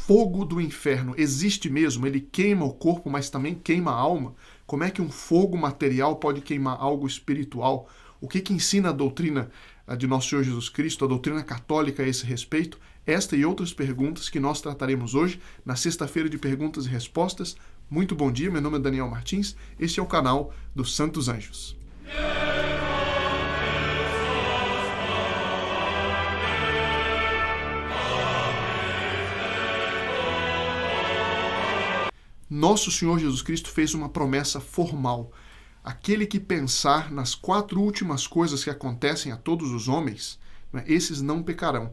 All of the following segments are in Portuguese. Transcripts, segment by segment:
fogo do inferno existe mesmo? Ele queima o corpo, mas também queima a alma? Como é que um fogo material pode queimar algo espiritual? O que ensina a doutrina de nosso Senhor Jesus Cristo, a doutrina católica a esse respeito? Esta e outras perguntas que nós trataremos hoje, na sexta-feira de perguntas e respostas. Muito bom dia, meu nome é Daniel Martins, este é o canal dos Santos Anjos. Nosso Senhor Jesus Cristo fez uma promessa formal. Aquele que pensar nas 4 últimas coisas que acontecem a todos os homens, esses não pecarão.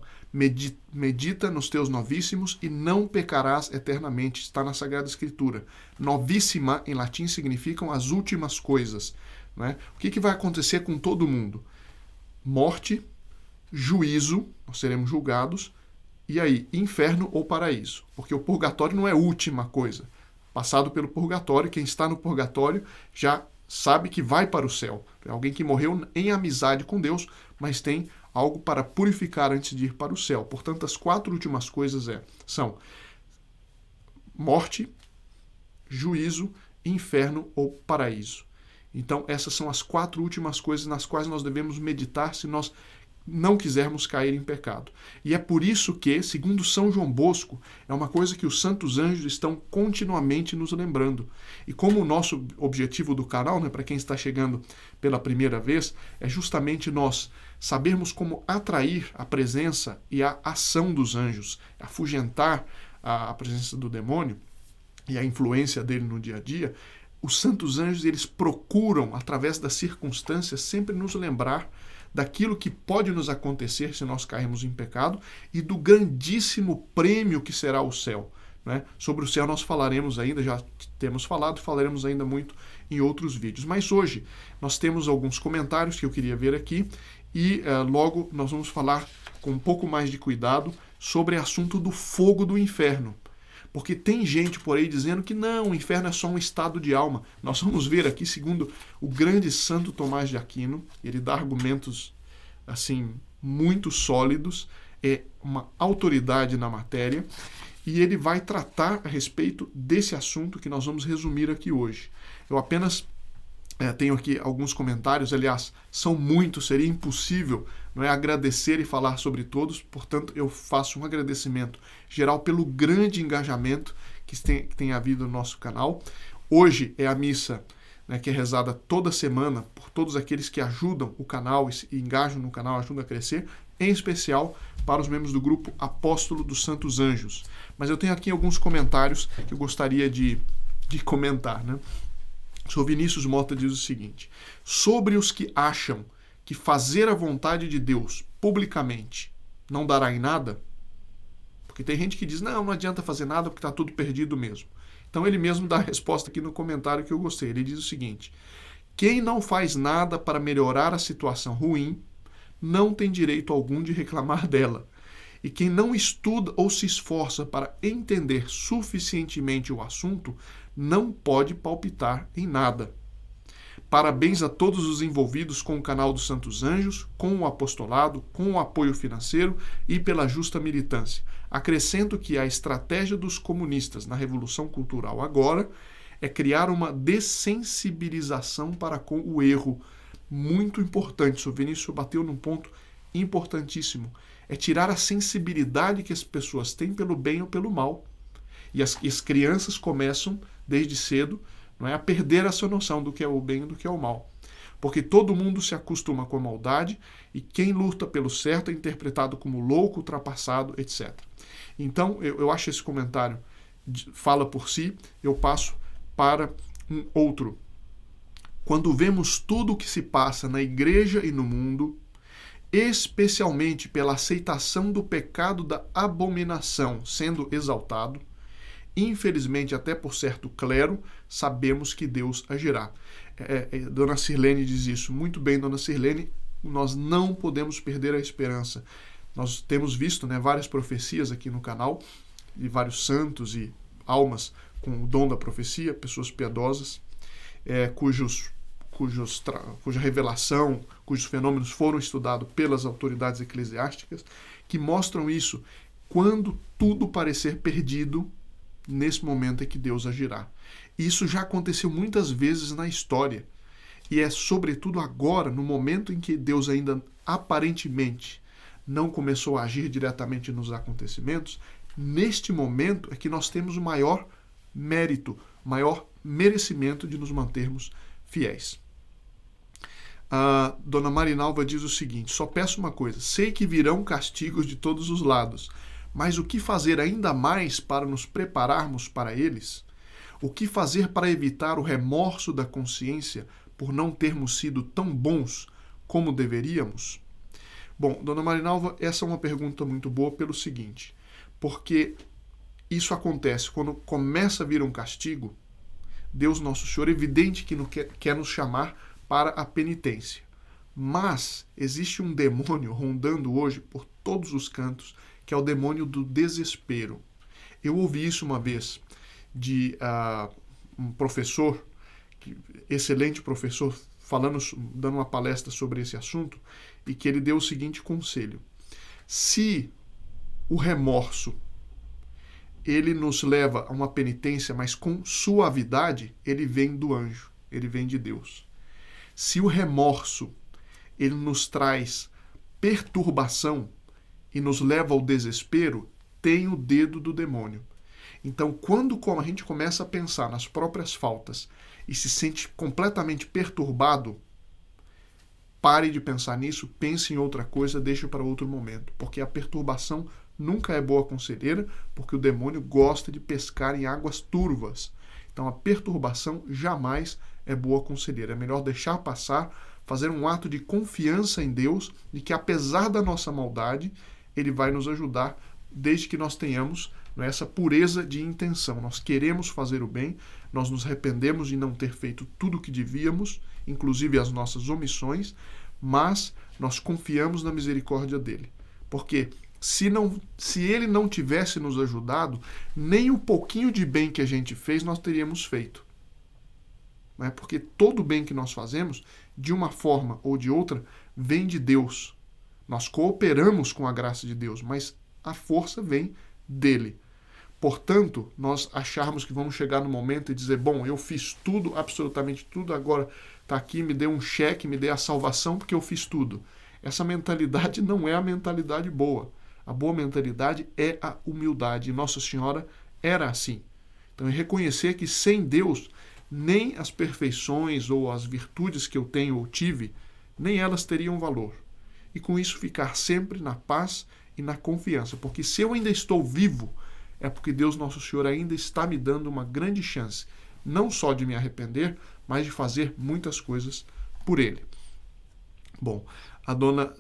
Medita nos teus novíssimos e não pecarás eternamente. Está na Sagrada Escritura. Novíssima, em latim, significam as últimas coisas. O que vai acontecer com todo mundo? Morte, juízo, nós seremos julgados, e aí, inferno ou paraíso. Porque o purgatório não é a última coisa. Passado pelo purgatório, quem está no purgatório já sabe que vai para o céu. É alguém que morreu em amizade com Deus, mas tem algo para purificar antes de ir para o céu. Portanto, as 4 últimas coisas são morte, juízo, inferno ou paraíso. Então, essas são as 4 últimas coisas nas quais nós devemos meditar se nós não quisermos cair em pecado. E é por isso que, segundo São João Bosco, é uma coisa que os santos anjos estão continuamente nos lembrando. E como o nosso objetivo do canal, para quem está chegando pela primeira vez, é justamente nós sabermos como atrair a presença e a ação dos anjos, afugentar a presença do demônio e a influência dele no dia a dia. Os santos anjos, eles procuram, através das circunstâncias, sempre nos lembrar daquilo que pode nos acontecer se nós cairmos em pecado e do grandíssimo prêmio que será o céu. Sobre o céu nós falaremos ainda, já temos falado, falaremos ainda muito em outros vídeos. Mas hoje nós temos alguns comentários que eu queria ver aqui e logo nós vamos falar com um pouco mais de cuidado sobre o assunto do fogo do inferno. Porque tem gente por aí dizendo que não, o inferno é só um estado de alma. Nós vamos ver aqui, segundo o grande Santo Tomás de Aquino, ele dá argumentos assim muito sólidos, é uma autoridade na matéria, e ele vai tratar a respeito desse assunto que nós vamos resumir aqui hoje. Eu apenas tenho aqui alguns comentários, aliás, são muitos, seria impossível agradecer e falar sobre todos, portanto eu faço um agradecimento geral pelo grande engajamento que tem havido no nosso canal. Hoje é a missa que é rezada toda semana por todos aqueles que ajudam o canal e engajam no canal, ajudam a crescer, em especial para os membros do grupo Apóstolo dos Santos Anjos. Mas eu tenho aqui alguns comentários que eu gostaria de comentar. O Sr. Vinícius Mota diz o seguinte: sobre os que acham que fazer a vontade de Deus publicamente não dará em nada, porque tem gente que diz, não adianta fazer nada porque está tudo perdido mesmo. Então ele mesmo dá a resposta aqui no comentário que eu gostei. Ele diz o seguinte: quem não faz nada para melhorar a situação ruim, não tem direito algum de reclamar dela. E quem não estuda ou se esforça para entender suficientemente o assunto, não pode palpitar em nada. Parabéns a todos os envolvidos com o canal dos Santos Anjos, com o apostolado, com o apoio financeiro e pela justa militância. Acrescento que a estratégia dos comunistas na Revolução Cultural agora é criar uma dessensibilização para com o erro. Muito importante, o Vinícius bateu num ponto importantíssimo. É tirar a sensibilidade que as pessoas têm pelo bem ou pelo mal. E as crianças começam, desde cedo, a perder essa noção do que é o bem e do que é o mal. Porque todo mundo se acostuma com a maldade e quem luta pelo certo é interpretado como louco, ultrapassado, etc. Então, eu acho esse comentário fala por si, eu passo para um outro. Quando vemos tudo o que se passa na igreja e no mundo, especialmente pela aceitação do pecado da abominação sendo exaltado, infelizmente até por certo clero, sabemos que Deus agirá. Dona Sirlene diz isso. Muito bem, Dona Sirlene, nós não podemos perder a esperança. Nós temos visto várias profecias aqui no canal, de vários santos e almas com o dom da profecia, pessoas piedosas, cuja revelação, cujos fenômenos foram estudados pelas autoridades eclesiásticas, que mostram isso. quando tudo parecer perdido, nesse momento é que Deus agirá. Isso já aconteceu muitas vezes na história. E é sobretudo agora, no momento em que Deus ainda aparentemente não começou a agir diretamente nos acontecimentos, neste momento é que nós temos o maior mérito, o maior merecimento de nos mantermos fiéis. A dona Marinalva diz o seguinte: só peço uma coisa, sei que virão castigos de todos os lados, mas o que fazer ainda mais para nos prepararmos para eles? O que fazer para evitar o remorso da consciência por não termos sido tão bons como deveríamos? Bom, dona Marinalva, essa é uma pergunta muito boa pelo seguinte, porque isso acontece quando começa a vir um castigo. Deus Nosso Senhor é evidente que quer nos chamar para a penitência. Mas existe um demônio rondando hoje por todos os cantos, que é o demônio do desespero. Eu ouvi isso uma vez de um professor, excelente professor, dando uma palestra sobre esse assunto, e que ele deu o seguinte conselho: se o remorso ele nos leva a uma penitência, mas com suavidade, ele vem do anjo, ele vem de Deus. Se o remorso ele nos traz perturbação e nos leva ao desespero, tem o dedo do demônio. Então, quando a gente começa a pensar nas próprias faltas e se sente completamente perturbado, pare de pensar nisso, pense em outra coisa, deixe para outro momento, porque a perturbação nunca é boa conselheira, porque o demônio gosta de pescar em águas turvas. Então, a perturbação jamais é boa conselheira. É melhor deixar passar, fazer um ato de confiança em Deus, de que apesar da nossa maldade, Ele vai nos ajudar, desde que nós tenhamos essa pureza de intenção. Nós queremos fazer o bem, nós nos arrependemos de não ter feito tudo o que devíamos, inclusive as nossas omissões, mas nós confiamos na misericórdia dele. Porque se ele não tivesse nos ajudado, nem o pouquinho de bem que a gente fez nós teríamos feito. Não é? Porque todo o bem que nós fazemos, de uma forma ou de outra, vem de Deus. Nós cooperamos com a graça de Deus, mas a força vem dele. Portanto, nós acharmos que vamos chegar no momento e dizer, bom, eu fiz tudo, absolutamente tudo, agora está aqui, me dê um cheque, me dê a salvação porque eu fiz tudo. Essa mentalidade não é a mentalidade boa. A boa mentalidade é a humildade. E Nossa Senhora era assim. Então, é reconhecer que sem Deus, nem as perfeições ou as virtudes que eu tenho ou tive, nem elas teriam valor. E com isso ficar sempre na paz e na confiança. Porque se eu ainda estou vivo, é porque Deus Nosso Senhor ainda está me dando uma grande chance, não só de me arrepender, mas de fazer muitas coisas por Ele. Bom, a dona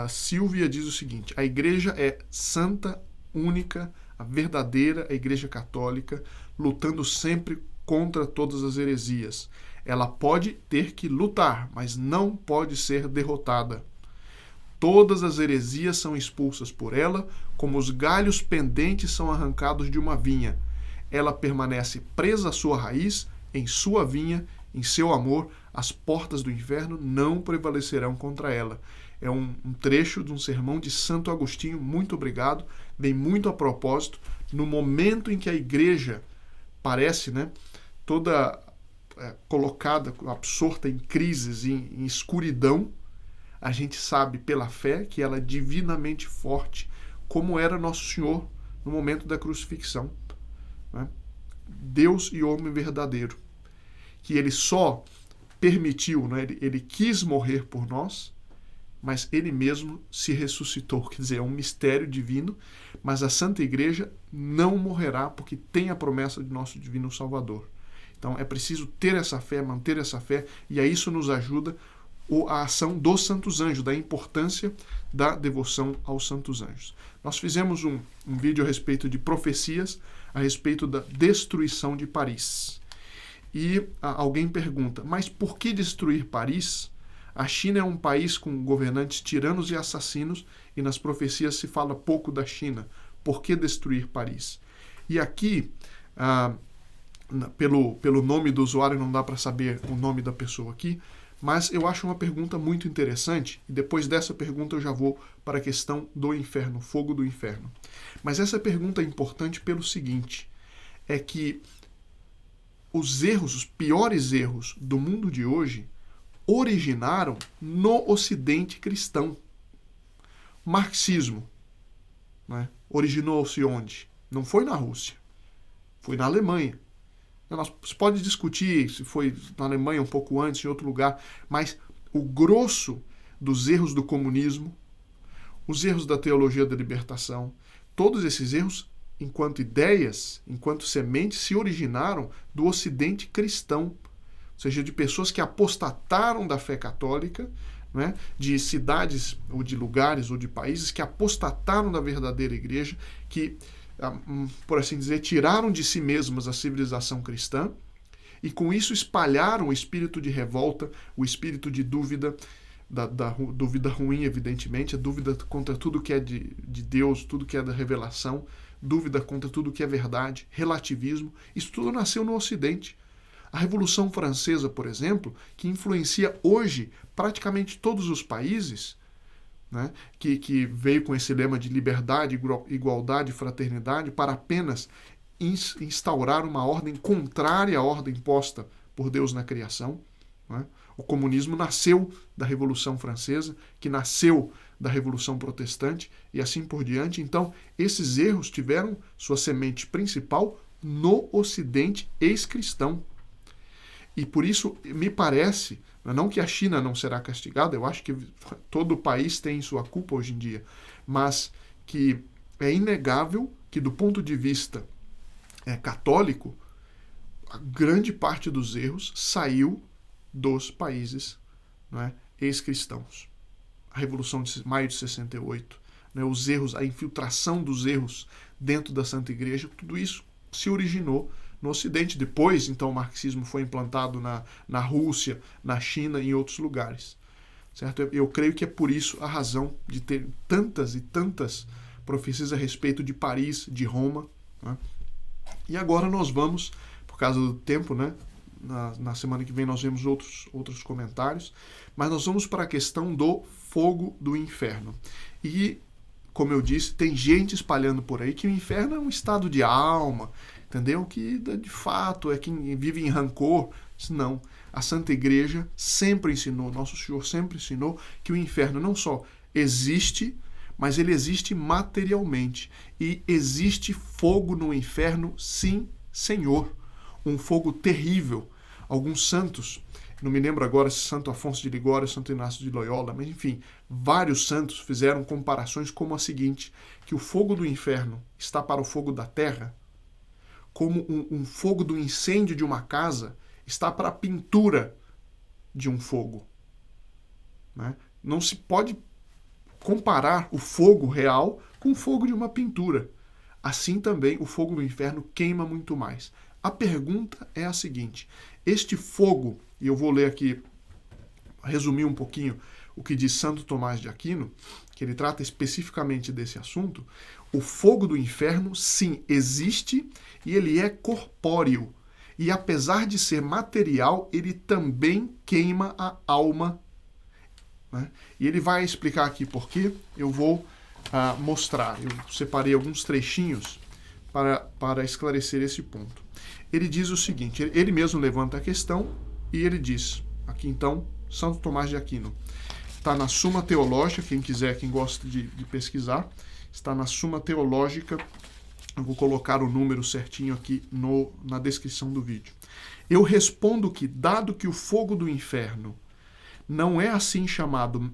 Silvia diz o seguinte: a igreja é santa, única, a verdadeira, a igreja católica, lutando sempre contra todas as heresias. Ela pode ter que lutar, mas não pode ser derrotada. Todas as heresias são expulsas por ela, como os galhos pendentes são arrancados de uma vinha. Ela permanece presa à sua raiz, em sua vinha, em seu amor, as portas do inferno não prevalecerão contra ela. É um trecho de um sermão de Santo Agostinho, muito obrigado, vem muito a propósito, no momento em que a igreja parece toda colocada, absorta em crises, em escuridão, a gente sabe pela fé que ela é divinamente forte, como era Nosso Senhor no momento da crucifixão. Né? Deus e homem verdadeiro. Que ele só permitiu, ele quis morrer por nós, mas ele mesmo se ressuscitou. Quer dizer, é um mistério divino, mas a Santa Igreja não morrerá porque tem a promessa de nosso Divino Salvador. Então é preciso ter essa fé, manter essa fé, e a isso nos ajuda a ação dos santos anjos, da importância da devoção aos santos anjos. Nós fizemos um vídeo a respeito de profecias, a respeito da destruição de Paris. E alguém pergunta, mas por que destruir Paris? A China é um país com governantes tiranos e assassinos, e nas profecias se fala pouco da China. Por que destruir Paris? E aqui, pelo nome do usuário, não dá para saber o nome da pessoa aqui, Mas eu acho uma pergunta muito interessante, e depois dessa pergunta eu já vou para a questão do inferno, fogo do inferno. Mas essa pergunta é importante pelo seguinte, é que os erros, os piores erros do mundo de hoje originaram no Ocidente cristão. Marxismo, né, originou-se onde? Não foi na Rússia, foi na Alemanha. Você pode discutir se foi na Alemanha um pouco antes, em outro lugar, mas o grosso dos erros do comunismo, os erros da teologia da libertação, todos esses erros, enquanto ideias, enquanto sementes, se originaram do Ocidente cristão, ou seja, de pessoas que apostataram da fé católica, né, de cidades, ou de lugares, ou de países que apostataram da verdadeira igreja, que, por assim dizer, tiraram de si mesmas a civilização cristã e com isso espalharam o espírito de revolta, o espírito de dúvida, da dúvida ruim, evidentemente, a dúvida contra tudo que é de Deus, tudo que é da revelação, dúvida contra tudo que é verdade, relativismo. Isso tudo nasceu no Ocidente. A Revolução Francesa, por exemplo, que influencia hoje praticamente todos os países, né, que veio com esse lema de liberdade, igualdade e fraternidade para apenas instaurar uma ordem contrária à ordem posta por Deus na criação. Né? O comunismo nasceu da Revolução Francesa, que nasceu da Revolução Protestante e assim por diante. Então, esses erros tiveram sua semente principal no Ocidente ex-cristão. E por isso, me parece, não que a China não será castigada, eu acho que todo o país tem sua culpa hoje em dia, mas que é inegável que, do ponto de vista católico, a grande parte dos erros saiu dos países, né, ex-cristãos. A Revolução de Maio de 68, né, os erros, a infiltração dos erros dentro da Santa Igreja, tudo isso se originou no Ocidente. Depois, então, o marxismo foi implantado na Rússia, na China e em outros lugares. Certo? Eu creio que é por isso a razão de ter tantas e tantas profecias a respeito de Paris, de Roma. Né? E agora nós vamos, por causa do tempo, né? Na semana que vem nós vemos outros comentários, mas nós vamos para a questão do fogo do inferno. E, como eu disse, tem gente espalhando por aí que o inferno é um estado de alma, entendeu? Que, de fato, é quem vive em rancor. Não. A Santa Igreja sempre ensinou, Nosso Senhor sempre ensinou que o inferno não só existe, mas ele existe materialmente. E existe fogo no inferno, sim, Senhor. Um fogo terrível. Alguns santos, não me lembro agora se Santo Afonso de Ligório ou Santo Inácio de Loyola, mas enfim, vários santos fizeram comparações como a seguinte, que o fogo do inferno está para o fogo da terra, como um fogo do incêndio de uma casa está para a pintura de um fogo. Né? Não se pode comparar o fogo real com o fogo de uma pintura. Assim também o fogo do inferno queima muito mais. A pergunta é a seguinte, este fogo, e eu vou ler aqui, resumir um pouquinho o que diz Santo Tomás de Aquino, que ele trata especificamente desse assunto, o fogo do inferno, sim, existe e ele é corpóreo. E apesar de ser material, ele também queima a alma. Né? E ele vai explicar aqui por quê. Eu vou mostrar. Eu separei alguns trechinhos para esclarecer esse ponto. Ele diz o seguinte, ele mesmo levanta a questão e ele diz, aqui então, Santo Tomás de Aquino, está na Suma Teológica, quem quiser, quem gosta de pesquisar, está na Suma Teológica, eu vou colocar o número certinho aqui na descrição do vídeo. Eu respondo que, dado que o fogo do inferno não é assim chamado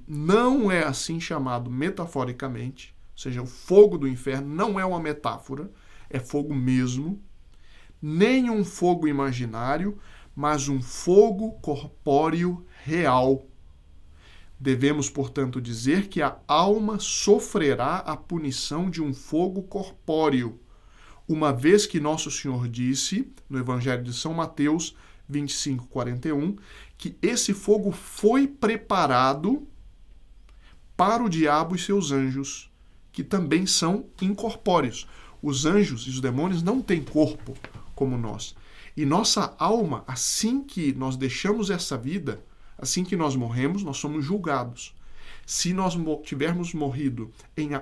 metaforicamente, ou seja, o fogo do inferno não é uma metáfora, é fogo mesmo, nem um fogo imaginário, mas um fogo corpóreo real. Devemos, portanto, dizer que a alma sofrerá a punição de um fogo corpóreo, uma vez que Nosso Senhor disse, no Evangelho de São Mateus 25:41, que esse fogo foi preparado para o diabo e seus anjos, que também são incorpóreos. Os anjos e os demônios não têm corpo como nós. E nossa alma, assim que nós deixamos essa vida, Assim que nós morremos, nós somos julgados. Se nós tivermos morrido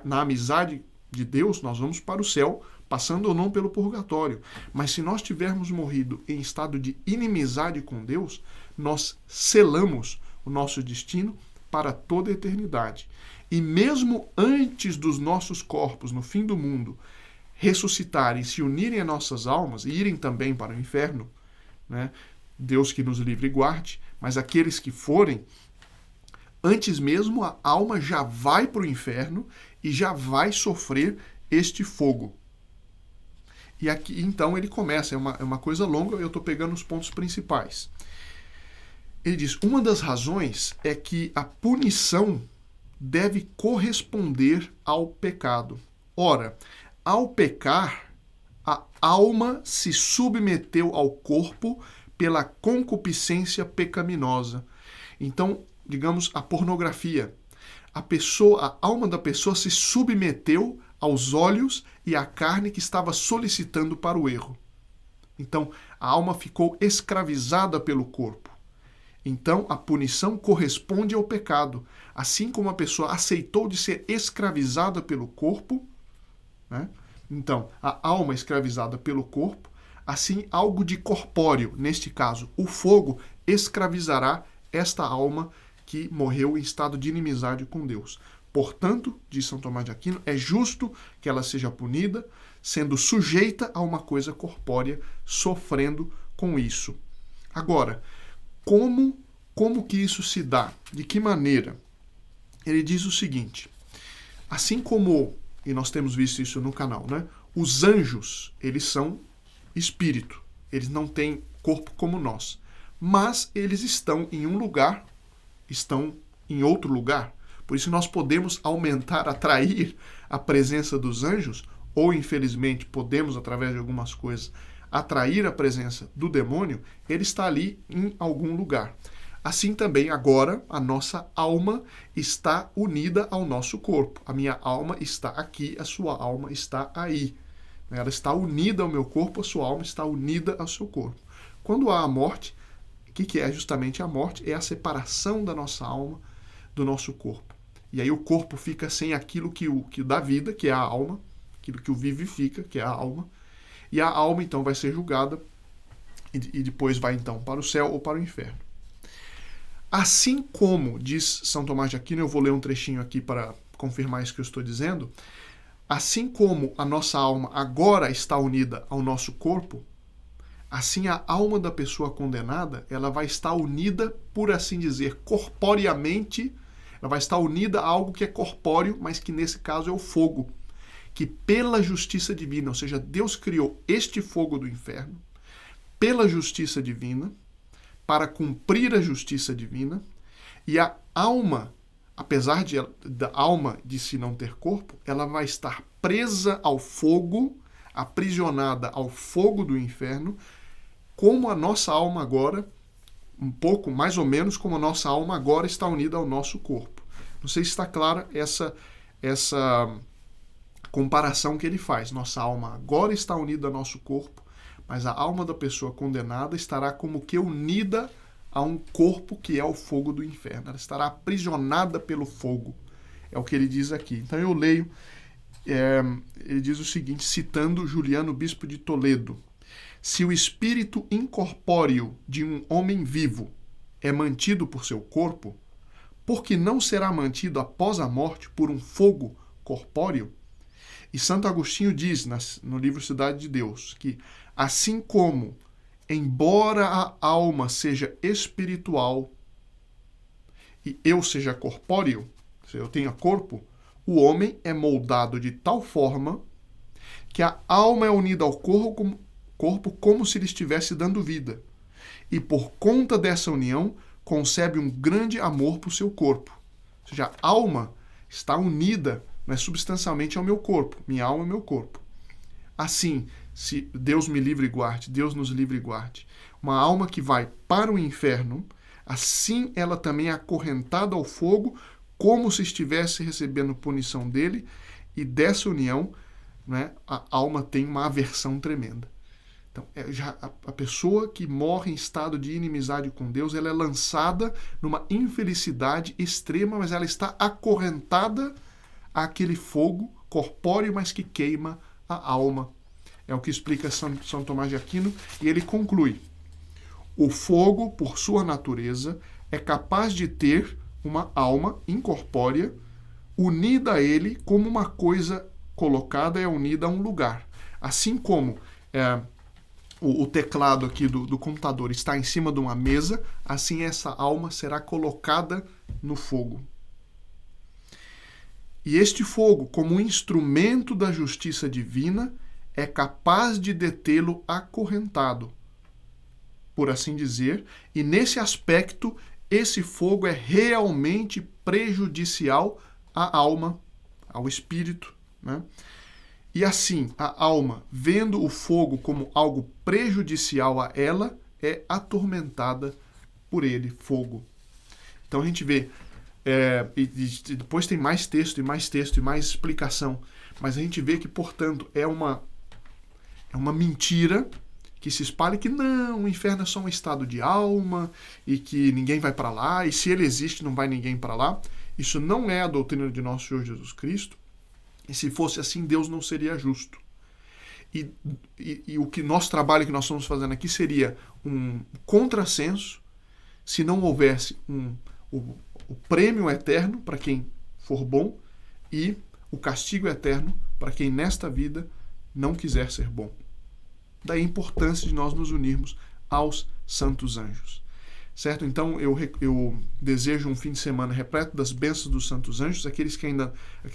na amizade de Deus, nós vamos para o céu, passando ou não pelo purgatório. Mas se nós tivermos morrido em estado de inimizade com Deus, nós selamos o nosso destino para toda a eternidade. E mesmo antes dos nossos corpos, no fim do mundo, ressuscitarem, se unirem a nossas almas e irem também para o inferno, né? Deus que nos livre e guarde, mas aqueles que forem, antes mesmo a alma já vai para o inferno e já vai sofrer este fogo. E aqui então ele começa, é uma coisa longa, eu estou pegando os pontos principais. Ele diz, uma das razões é que a punição deve corresponder ao pecado. Ora, ao pecar, a alma se submeteu ao corpo pela concupiscência pecaminosa. Então, digamos, a pornografia. A alma da pessoa se submeteu aos olhos e à carne que estava solicitando para o erro. Então, a alma ficou escravizada pelo corpo. Então, a punição corresponde ao pecado. Assim como a pessoa aceitou de ser escravizada pelo corpo, né? Então, a alma escravizada pelo corpo, assim, algo de corpóreo, neste caso, o fogo, escravizará esta alma que morreu em estado de inimizade com Deus. Portanto, diz São Tomás de Aquino, é justo que ela seja punida, sendo sujeita a uma coisa corpórea, sofrendo com isso. Agora, como que isso se dá? De que maneira? Ele diz o seguinte, assim como, e nós temos visto isso no canal, né? Os anjos, eles são espírito, eles não têm corpo como nós, mas eles estão em um lugar, estão em outro lugar. Por isso nós podemos aumentar, atrair a presença dos anjos, ou infelizmente podemos, através de algumas coisas, atrair a presença do demônio, ele está ali em algum lugar. Assim também agora a nossa alma está unida ao nosso corpo. A minha alma está aqui, a sua alma está aí. Ela está unida ao meu corpo, a sua alma está unida ao seu corpo. Quando há a morte, o que é justamente a morte? É a separação da nossa alma do nosso corpo. E aí o corpo fica sem aquilo que dá vida, que é a alma, aquilo que o vivifica, que é a alma. E a alma então vai ser julgada e depois vai então para o céu ou para o inferno. Assim como, diz São Tomás de Aquino, eu vou ler um trechinho aqui para confirmar isso que eu estou dizendo, assim como a nossa alma agora está unida ao nosso corpo, assim a alma da pessoa condenada, ela vai estar unida, por assim dizer, corporeamente, ela vai estar unida a algo que é corpóreo, mas que nesse caso é o fogo, que pela justiça divina, ou seja, Deus criou este fogo do inferno, pela justiça divina, para cumprir a justiça divina, e a alma, apesar da alma de si não ter corpo, ela vai estar presa ao fogo, aprisionada ao fogo do inferno, como a nossa alma agora, um pouco, mais ou menos como a nossa alma agora está unida ao nosso corpo. Não sei se está clara essa comparação que ele faz. Nossa alma agora está unida ao nosso corpo, mas a alma da pessoa condenada estará como que unida a um corpo que é o fogo do inferno. Ela estará aprisionada pelo fogo. É o que ele diz aqui. Então eu leio, ele diz o seguinte, citando Juliano, bispo de Toledo. Se o espírito incorpóreo de um homem vivo é mantido por seu corpo, por que não será mantido após a morte por um fogo corpóreo? E Santo Agostinho diz no livro Cidade de Deus que, assim como, embora a alma seja espiritual e eu seja corpóreo, se eu tenha corpo, o homem é moldado de tal forma que a alma é unida ao corpo como se lhe estivesse dando vida. E por conta dessa união, concebe um grande amor por seu corpo. Ou seja, a alma está unida, substancialmente ao meu corpo. Minha alma é meu corpo. Assim, se Deus me livre e guarde, Deus nos livre e guarde, uma alma que vai para o inferno, assim ela também é acorrentada ao fogo, como se estivesse recebendo punição dele, e dessa união, a alma tem uma aversão tremenda. Então, a pessoa que morre em estado de inimizade com Deus, ela é lançada numa infelicidade extrema, mas ela está acorrentada àquele fogo corpóreo, mas que queima a alma. É o que explica São Tomás de Aquino, e ele conclui: o fogo, por sua natureza, é capaz de ter uma alma incorpórea unida a ele como uma coisa colocada é unida a um lugar. Assim como o teclado aqui do computador está em cima de uma mesa, assim essa alma será colocada no fogo. E este fogo, como um instrumento da justiça divina, é capaz de detê-lo acorrentado, por assim dizer, e nesse aspecto, esse fogo é realmente prejudicial à alma, ao espírito, né? E assim, a alma, vendo o fogo como algo prejudicial a ela, é atormentada por ele, fogo. Então a gente vê, e depois tem mais texto, e mais texto, e mais explicação, mas a gente vê que, portanto, é uma mentira que se espalha que não, o inferno é só um estado de alma, e que ninguém vai para lá, e se ele existe, não vai ninguém para lá. Isso não é a doutrina de nosso Senhor Jesus Cristo. E se fosse assim, Deus não seria justo. E o nosso trabalho que nós estamos fazendo aqui seria um contrassenso se não houvesse o prêmio eterno para quem for bom e o castigo eterno para quem nesta vida não quiser ser bom. Daí a importância de nós nos unirmos aos santos anjos. Certo? Então eu desejo um fim de semana repleto das bênçãos dos santos anjos. Aqueles que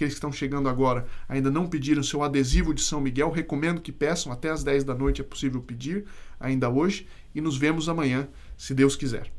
estão chegando agora ainda não pediram seu adesivo de São Miguel, recomendo que peçam. Até às 10 da noite é possível pedir, ainda hoje. E nos vemos amanhã, se Deus quiser.